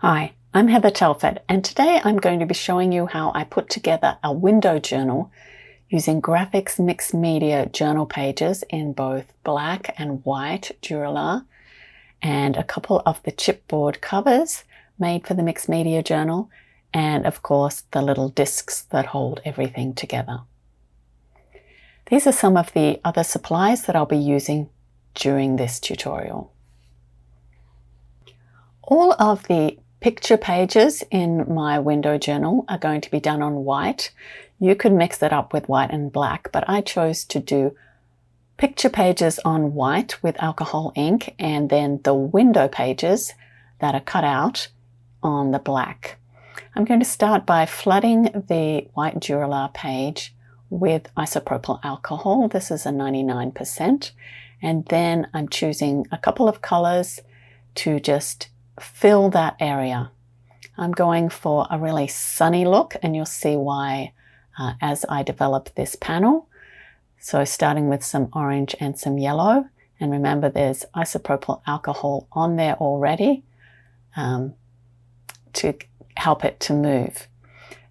Hi, I'm Heather Telford, and today I'm going to be showing you how I put together a window journal using Grafix Mixed Media Journal pages in both black and white Dura and a couple of the chipboard covers made for the Mixed Media Journal, and of course the little discs that hold everything together. These are some of the other supplies that I'll be using during this tutorial. All of the picture pages in my window journal are going to be done on white. You could mix it up with white and black, but I chose to do picture pages on white with alcohol ink and then the window pages that are cut out on the black. I'm going to start by flooding the white Dura page with isopropyl alcohol. This is a 99%. And then I'm choosing a couple of colors to just fill that area. I'm going for a really sunny look, and you'll see why as I develop this panel. So starting with some orange and some yellow, and remember there's isopropyl alcohol on there already to help it to move.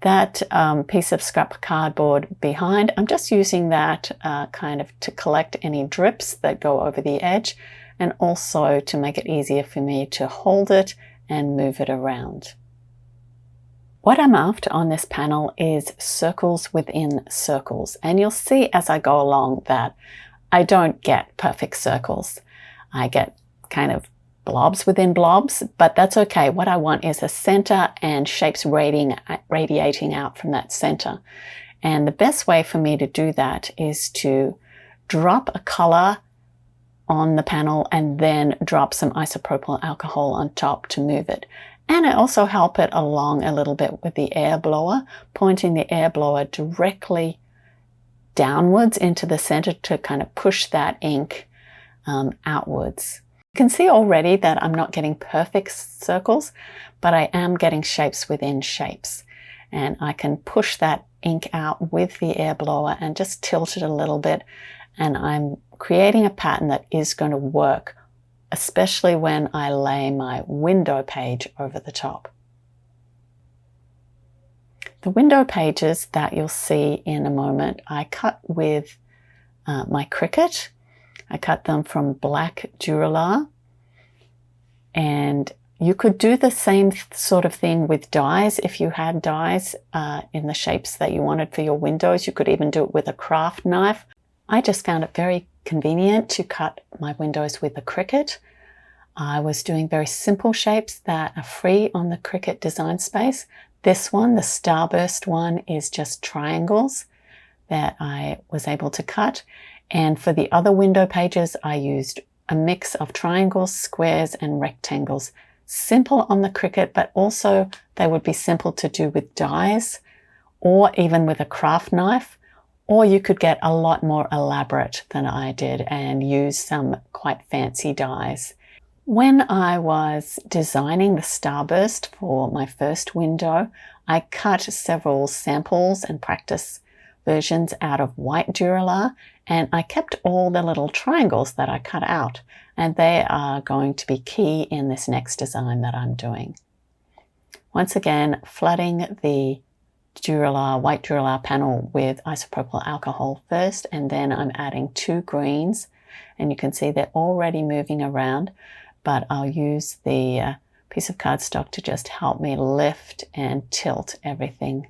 That piece of scrap cardboard behind, I'm just using that kind of to collect any drips that go over the edge, and also to make it easier for me to hold it and move it around. What I'm after on this panel is circles within circles, and you'll see as I go along that I don't get perfect circles. I get kind of blobs within blobs, but that's okay. What I want is a center and shapes radiating out from that center. And the best way for me to do that is to drop a color on the panel and then drop some isopropyl alcohol on top to move it. And I also help it along a little bit with the air blower, pointing the air blower directly downwards into the center to kind of push that ink outwards. You can see already that I'm not getting perfect circles, but I am getting shapes within shapes. And I can push that ink out with the air blower and just tilt it a little bit, and I'm creating a pattern that is going to work, especially when I lay my window page over the top. The window pages that you'll see in a moment, I cut with my Cricut. I cut them from black Dura, and you could do the same sort of thing with dies. If you had dies in the shapes that you wanted for your windows, you could even do it with a craft knife. I just found it very convenient to cut my windows with a Cricut. I was doing very simple shapes that are free on the Cricut design space. This one, the starburst one, is just triangles that I was able to cut. And for the other window pages, I used a mix of triangles, squares, and rectangles. Simple on the Cricut, but also they would be simple to do with dies or even with a craft knife. Or you could get a lot more elaborate than I did and use some quite fancy dies. When I was designing the starburst for my first window, I cut several samples and practice versions out of white Dura, and I kept all the little triangles that I cut out, and they are going to be key in this next design that I'm doing. Once again, flooding the white Dura panel with isopropyl alcohol first, and then I'm adding 2 greens, and you can see they're already moving around, but I'll use the piece of cardstock to just help me lift and tilt everything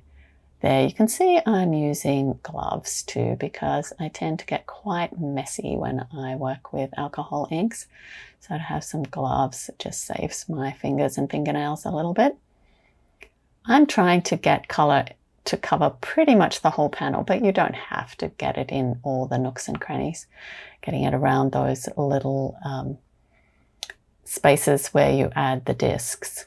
there. You can see I'm using gloves too, because I tend to get quite messy when I work with alcohol inks, so to have some gloves just saves my fingers and fingernails a little bit. I'm trying to get color to cover pretty much the whole panel, but you don't have to get it in all the nooks and crannies. Getting it around those little spaces where you add the discs.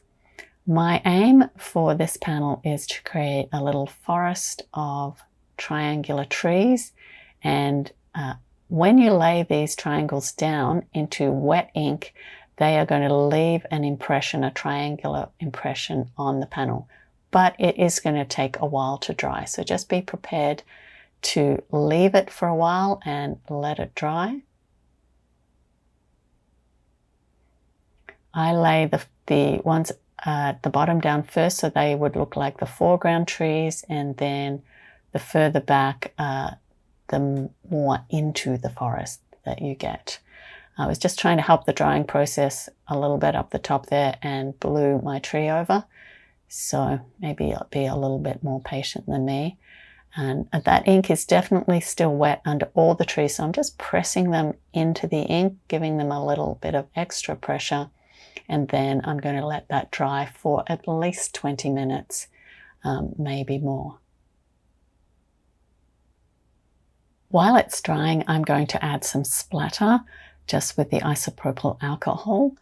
My aim for this panel is to create a little forest of triangular trees, and when you lay these triangles down into wet ink, they are going to leave an impression, a triangular impression on the panel. But it is going to take a while to dry. So just be prepared to leave it for a while and let it dry. I lay the ones the bottom down first, so they would look like the foreground trees, and then the further back, the more into the forest that you get. I was just trying to help the drying process a little bit up the top there and blew my tree over. So maybe it'll be a little bit more patient than me. And that ink is definitely still wet under all the trees. So I'm just pressing them into the ink, giving them a little bit of extra pressure. And then I'm going to let that dry for at least 20 minutes, maybe more. While it's drying, I'm going to add some splatter just with the isopropyl alcohol,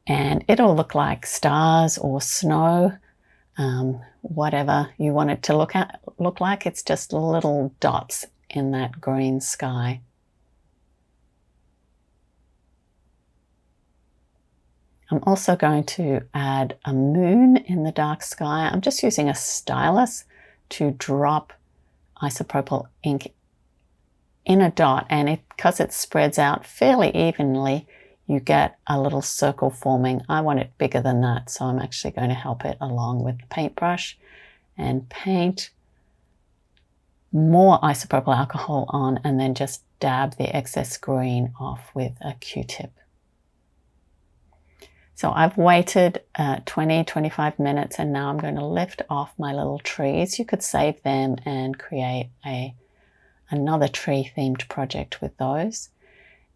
and it'll look like stars or snow, whatever you want it to look like. It's just little dots in that green sky. I'm also going to add a moon in the dark sky. I'm just using a stylus to drop isopropyl ink in a dot, and because it spreads out fairly evenly, you get a little circle forming. I want it bigger than that, so I'm actually going to help it along with the paintbrush and paint more isopropyl alcohol on, and then just dab the excess green off with a Q-tip. So I've waited 20-25 minutes, and now I'm going to lift off my little trees. You could save them and create another tree themed project with those.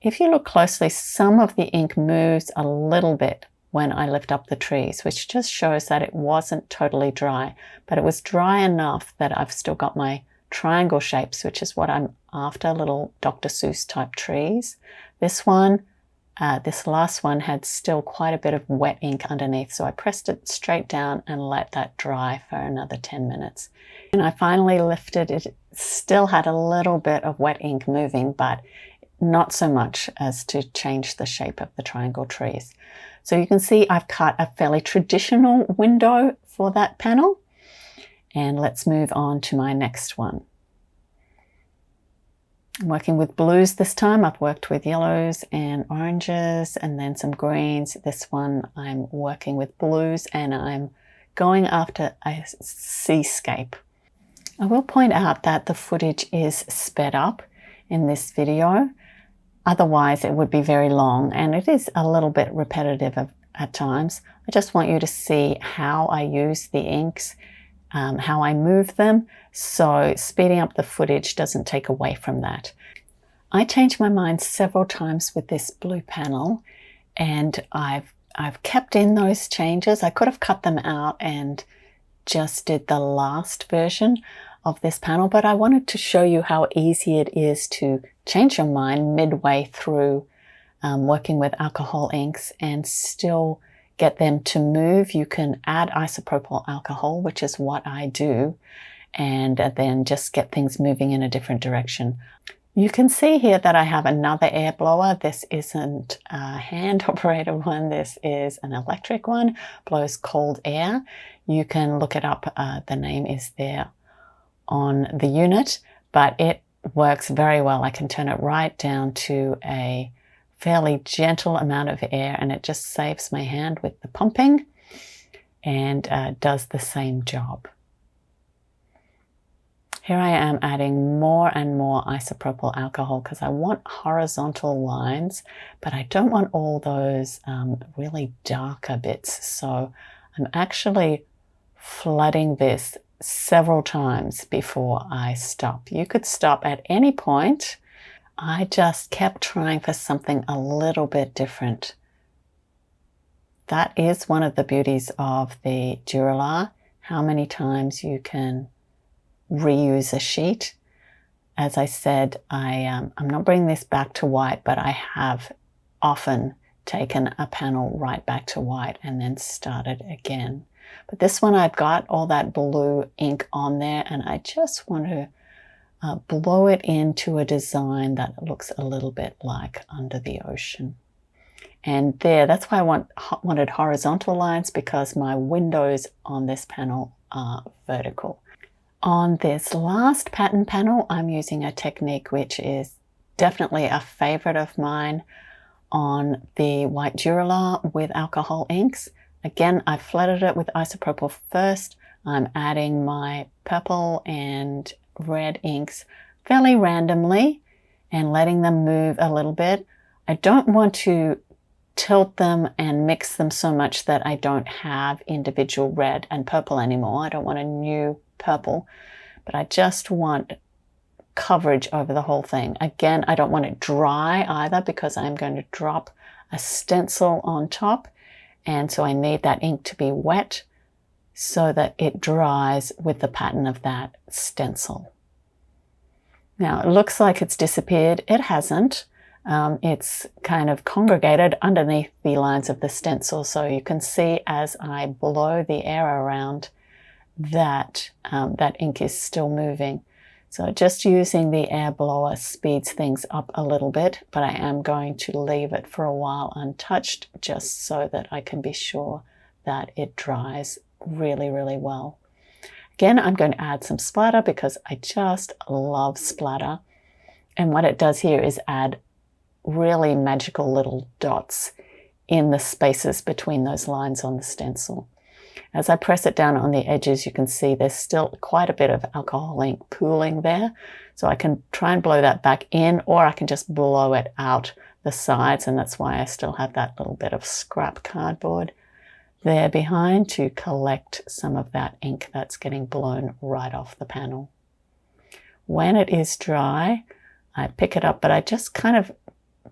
If you look closely, some of the ink moves a little bit when I lift up the trees, which just shows that it wasn't totally dry, but it was dry enough that I've still got my triangle shapes, which is what I'm after, little Dr. Seuss type trees. This last one had still quite a bit of wet ink underneath, so I pressed it straight down and let that dry for another 10 minutes. And I finally lifted it. It still had a little bit of wet ink moving, but not so much as to change the shape of the triangle trees. So you can see I've cut a fairly traditional window for that panel. And let's move on to my next one. I'm working with blues this time. I've worked with yellows and oranges and then some greens. This one I'm working with blues, and I'm going after a seascape. I will point out that the footage is sped up in this video. Otherwise it would be very long, and it is a little bit repetitive at times. I just want you to see how I use the inks, how I move them, so speeding up the footage doesn't take away from that. I changed my mind several times with this blue panel, and I've kept in those changes. I could have cut them out and just did the last version of this panel, but I wanted to show you how easy it is to change your mind midway through working with alcohol inks and still get them to move. You can add isopropyl alcohol, which is what I do, and then just get things moving in a different direction. You can see here that I have another air blower. This isn't a hand operated one. This is an electric one, blows cold air. You can look it up. The name is there on the unit, but it works very well. I can turn it right down to a fairly gentle amount of air, and it just saves my hand with the pumping and does the same job. Here I am adding more and more isopropyl alcohol because I want horizontal lines, but I don't want all those really darker bits. So I'm actually flooding this several times before I stop. You could stop at any point. I just kept trying for something a little bit different. That is one of the beauties of the Dura, how many times you can reuse a sheet. As I said, I'm not bringing this back to white, but I have often taken a panel right back to white and then started again. But this one, I've got all that blue ink on there, and I just want to blow it into a design that looks a little bit like under the ocean. And there, that's why I wanted horizontal lines, because my windows on this panel are vertical. On this last pattern panel, I'm using a technique which is definitely a favorite of mine on the white Dura with alcohol inks. Again, I flooded it with isopropyl first. I'm adding my purple and red inks fairly randomly and letting them move a little bit. I don't want to tilt them and mix them so much that I don't have individual red and purple anymore. I don't want a new purple, but I just want coverage over the whole thing. Again, I don't want it dry either because I'm going to drop a stencil on top, and so I need that ink to be wet so that it dries with the pattern of that stencil. Now, it looks like it's disappeared. It hasn't. It's kind of congregated underneath the lines of the stencil, so you can see as I blow the air around that that ink is still moving. So just using the air blower speeds things up a little bit, but I am going to leave it for a while untouched just so that I can be sure that it dries really, really well. Again, I'm going to add some splatter because I just love splatter. And what it does here is add really magical little dots in the spaces between those lines on the stencil. As I press it down on the edges, you can see there's still quite a bit of alcohol ink pooling there. So I can try and blow that back in, or I can just blow it out the sides, and that's why I still have that little bit of scrap cardboard there behind to collect some of that ink that's getting blown right off the panel. When it is dry, I pick it up, but I just kind of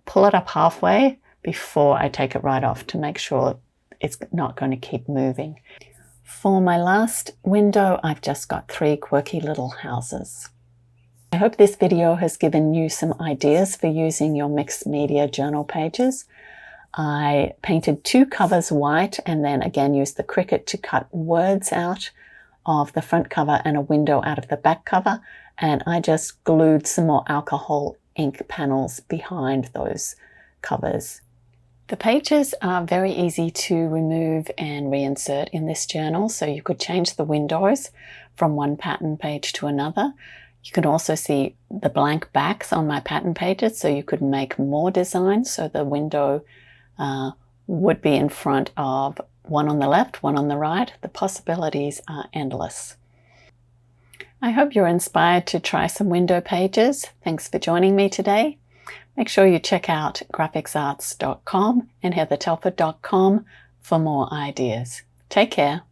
pull it up halfway before I take it right off to make sure it's not going to keep moving. For my last window, I've just got 3 quirky little houses. I hope this video has given you some ideas for using your mixed media journal pages. I painted 2 covers white and then again used the Cricut to cut words out of the front cover and a window out of the back cover, and I just glued some more alcohol ink panels behind those covers. The pages are very easy to remove and reinsert in this journal, so you could change the windows from one pattern page to another. You can also see the blank backs on my pattern pages, so you could make more designs, so the window would be in front of one on the left, one on the right. The possibilities are endless. I hope you're inspired to try some window pages. Thanks for joining me today. Make sure you check out grafixarts.com and heathertelford.com for more ideas. Take care.